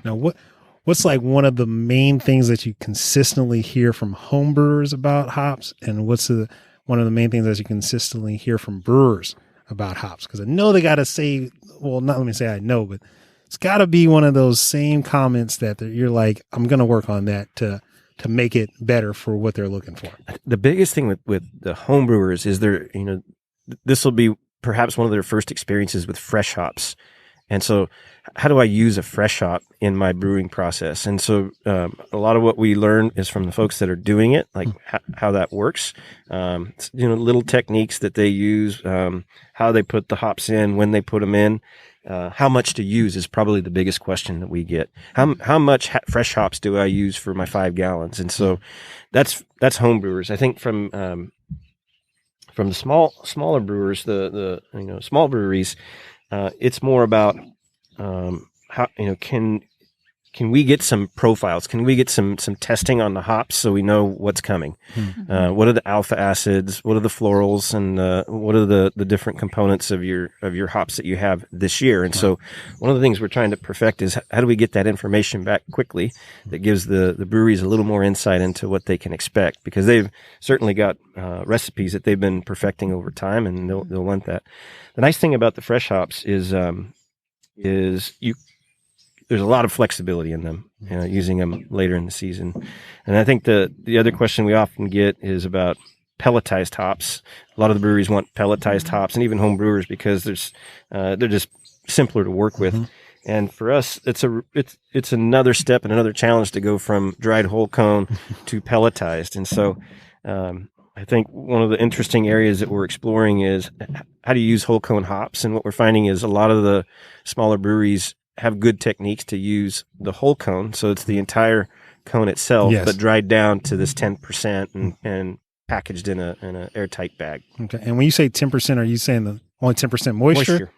Now, what's like one of the main things that you consistently hear from home brewers about hops, and what's one of the main things that you consistently hear from brewers about hops? Because I know they got to say, well, not let me say I know, but it's got to be one of those same comments that you're like, I'm going to work on that to make it better for what they're looking for. The biggest thing with the home brewers is this will be perhaps one of their first experiences with fresh hops. And so how do I use a fresh hop in my brewing process? And so a lot of what we learn is from the folks that are doing it, like how that works, little techniques that they use, how they put the hops in, when they put them in. How much to use is probably the biggest question that we get. How much fresh hops do I use for my 5 gallons? And so that's home brewers. I think from the smaller brewers, the small breweries, it's more about how can we get some profiles? Can we get some testing on the hops so we know what's coming? Mm-hmm. What are the alpha acids? What are the florals? And what are the different components of your hops that you have this year? And so one of the things we're trying to perfect is how do we get that information back quickly that gives the breweries a little more insight into what they can expect, because they've certainly got recipes that they've been perfecting over time, and they'll want that. The nice thing about the fresh hops is there's a lot of flexibility in them, using them later in the season. And I think the other question we often get is about pelletized hops. A lot of the breweries want pelletized hops, and even home brewers, because they're just simpler to work with. Mm-hmm. And for us, it's another step and another challenge to go from dried whole cone to pelletized. And so I think one of the interesting areas that we're exploring is how do you use whole cone hops? And what we're finding is a lot of the smaller breweries have good techniques to use the whole cone. So it's the entire cone itself, yes, but dried down to this 10% and packaged in a airtight bag. Okay. And when you say 10%, are you saying the only 10% moisture?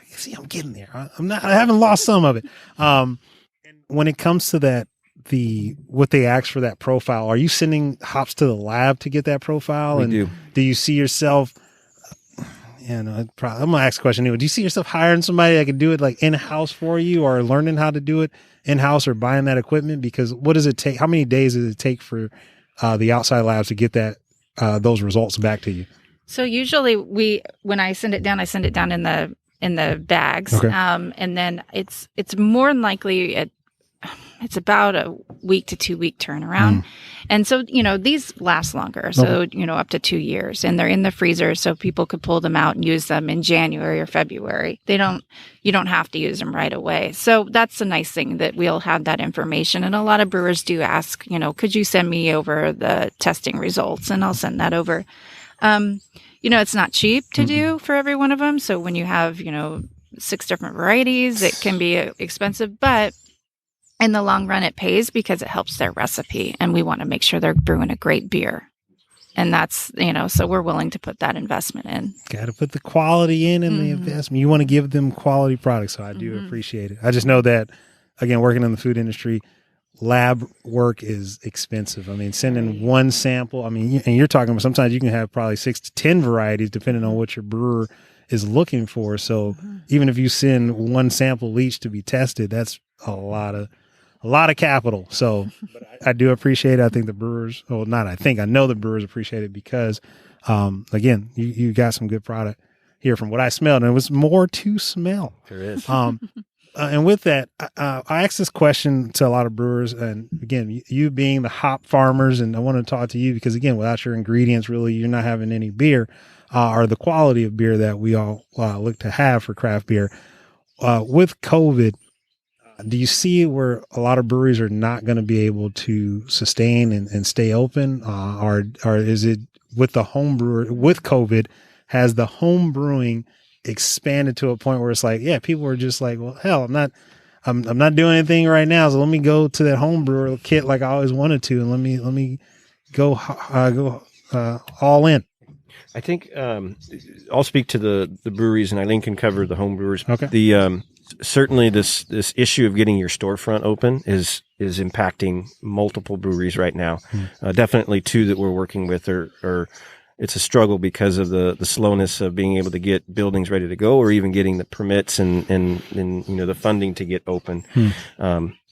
See, I'm getting there. I haven't lost some of it. When it comes to that, what they ask for that profile, are you sending hops to the lab to get that profile? We do. Do you see yourself, I'm going to ask a question anyway. Do you see yourself hiring somebody that can do it like in-house for you, or learning how to do it in-house, or buying that equipment? Because what does it take? How many days does it take for the outside labs to get those results back to you? So usually when I send it down in the bags. Okay. And then it's more than likely it's about a week to 2 week turnaround. And so, these last longer. So, up to 2 years, and they're in the freezer. So people could pull them out and use them in January or February. You don't have to use them right away. So that's a nice thing that we'll have that information. And a lot of brewers do ask, could you send me over the testing results? And I'll send that over. It's not cheap to do for every one of them. So when you have, 6 different varieties, it can be expensive, but in the long run, it pays because it helps their recipe, and we want to make sure they're brewing a great beer. And that's, so we're willing to put that investment in. Got to put the quality in and the investment. You want to give them quality products. So I do appreciate it. I just know that, again, working in the food industry, lab work is expensive. I mean, sending one sample, and you're talking about sometimes you can have probably 6 to 10 varieties depending on what your brewer is looking for. So even if you send one sample each to be tested, that's a lot of capital. So I do appreciate it. I think the brewers, I know the brewers appreciate it because, again, you got some good product here from what I smelled, and it was more to smell. There is. And with that, I asked this question to a lot of brewers, and again, you being the hop farmers, and I want to talk to you because, again, without your ingredients, really, you're not having any beer, or the quality of beer that we all look to have for craft beer. With COVID, do you see where a lot of breweries are not going to be able to sustain and stay open? Or is it with the home brewer, with COVID, has the home brewing expanded to a point where it's like, yeah, people are just like, well, hell, I'm not doing anything right now. So let me go to that home brewer kit like I always wanted to. And let me go all in. I think I'll speak to the breweries, and Aileen can cover the home brewers. Okay. Certainly this issue of getting your storefront open is impacting multiple breweries right now. Definitely 2 that we're working with are it's a struggle because of the slowness of being able to get buildings ready to go, or even getting the permits and the funding to get open.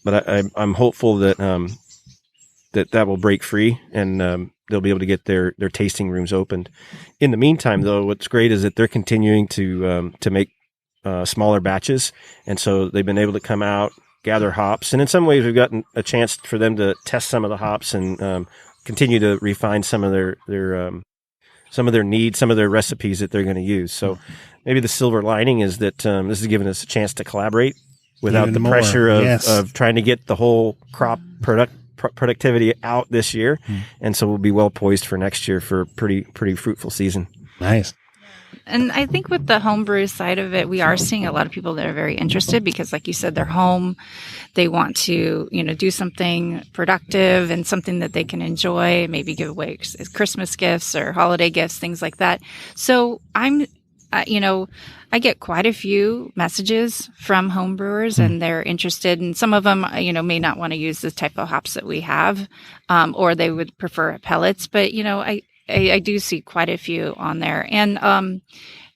I'm hopeful that that will break free and they'll be able to get their tasting rooms opened. In the meantime, though, what's great is that they're continuing to make smaller batches, and so they've been able to come out, gather hops, and in some ways we've gotten a chance for them to test some of the hops and continue to refine some of their needs, some of their recipes that they're going to use. So maybe the silver lining is that this has given us a chance to collaborate without Even the more. pressure Yes. of trying to get the whole crop productivity out this year. And so we'll be well poised for next year for a pretty fruitful season. Nice. And I think with the homebrew side of it, we are seeing a lot of people that are very interested because, like you said, they're home. They want to, do something productive and something that they can enjoy, maybe give away as Christmas gifts or holiday gifts, things like that. So I get quite a few messages from homebrewers and they're interested, and some of them, may not want to use the type of hops that we have, or they would prefer pellets. But, I do see quite a few on there. And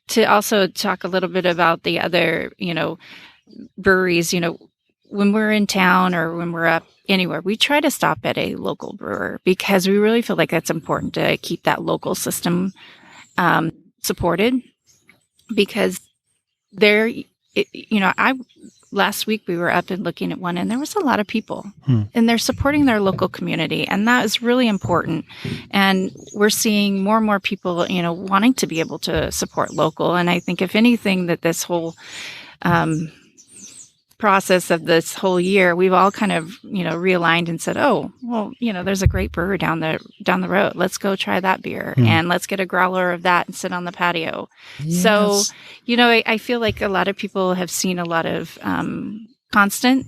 to also talk a little bit about the other, breweries, when we're in town or when we're up anywhere, we try to stop at a local brewer because we really feel like that's important to keep that local system supported. Because last week we were up and looking at one and there was a lot of people and they're supporting their local community. And that is really important. And we're seeing more and more people, wanting to be able to support local. And I think if anything that this whole, process of this whole year, we've all kind of, realigned and said, oh, well, there's a great brewer down the road. Let's go try that beer and let's get a growler of that and sit on the patio. Yes. So, I feel like a lot of people have seen a lot of constant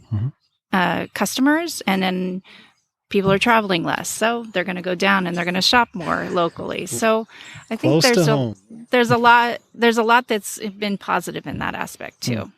customers, and then people are traveling less. So they're going to go down and they're going to shop more locally. So I think Close to home. there's a lot that's been positive in that aspect too.